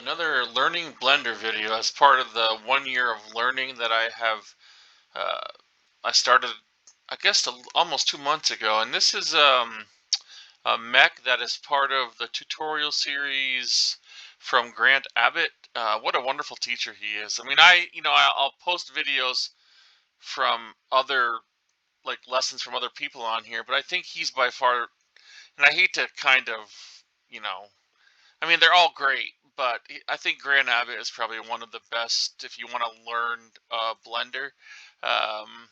another learning Blender video as part of the 1 year of learning that I have. Uh, I started, I guess, almost 2 months ago, and this is a mech that is part of the tutorial series from Grant Abbitt. What a wonderful teacher he is. I mean, I'll post videos from other lessons from other people on here, but I think he's by far, and I hate to kind of, you know, I mean, they're all great, but I think Grant Abbitt is probably one of the best if you want to learn Blender. Um,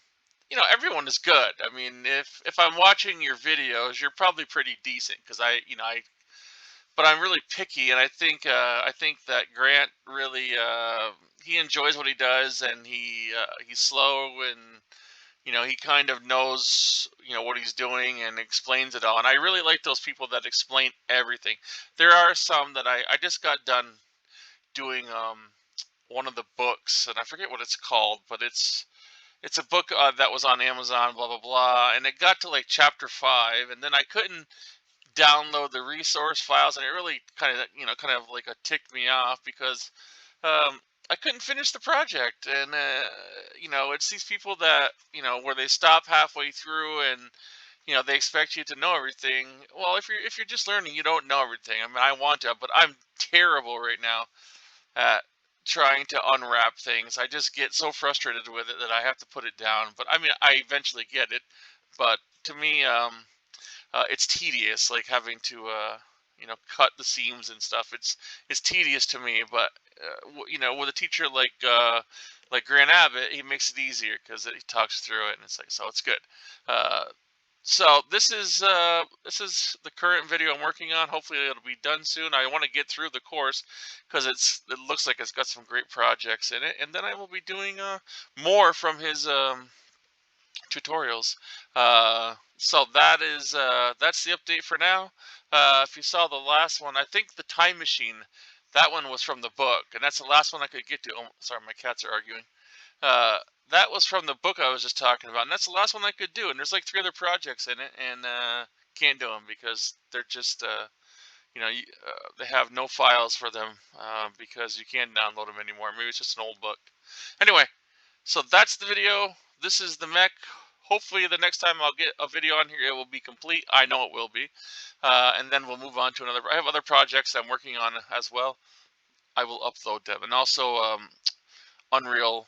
everyone is good. I mean, if I'm watching your videos, you're probably pretty decent because but I'm really picky, and I think that Grant really he enjoys what he does, and he's slow, and he kind of knows, what he's doing and explains it all. And I really like those people that explain everything. There are some that I just got done doing one of the books, and I forget what it's called, but it's a book that was on Amazon, blah blah blah, and it got to like chapter 5, and then I couldn't download the resource files, and it really kind of like ticked me off because I couldn't finish the project. And it's these people that where they stop halfway through, and they expect you to know everything. Well, if you're just learning, you don't know everything. I mean, I want to, but I'm terrible right now at trying to unwrap things. I just get so frustrated with it that I have to put it down. But I mean, I eventually get it. But to me, it's tedious, like having to cut the seams and stuff. It's tedious to me, but with a teacher like Grant Abbott, he makes it easier because he talks through it, and it's like, so it's good. uh, so this is the current video I'm working on. Hopefully it'll be done soon. I want to get through the course because it looks like it's got some great projects in it, and then I will be doing more from his tutorials. So that's the update for now. If you saw the last one, I think the time machine, that one was from the book, and that's the last one I could get to. Oh, sorry, my cats are arguing. Uh, that was from the book I was just talking about, and that's the last one I could do. And there's like 3 other projects in it, and can't do them because they're just they have no files for them because you can't download them anymore. Maybe it's just an old book. Anyway, so that's the video. This is the mech. Hopefully the next time I'll get a video on here, it will be complete. I know it will be. And then we'll move on to another. I have other projects I'm working on as well. I will upload them. And also Unreal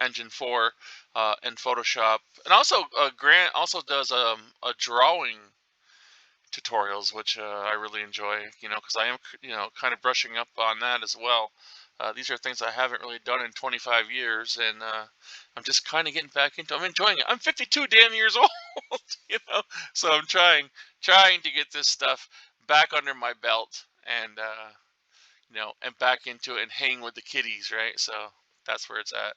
Engine 4 and Photoshop. And also Grant also does a drawing tutorials, which I really enjoy, because I am, kind of brushing up on that as well. These are things I haven't really done in 25 years, and I'm just kind of getting back into. I'm enjoying it. I'm 52 damn years old, so I'm trying to get this stuff back under my belt, and and back into it and hang with the kiddies, right? So that's where it's at.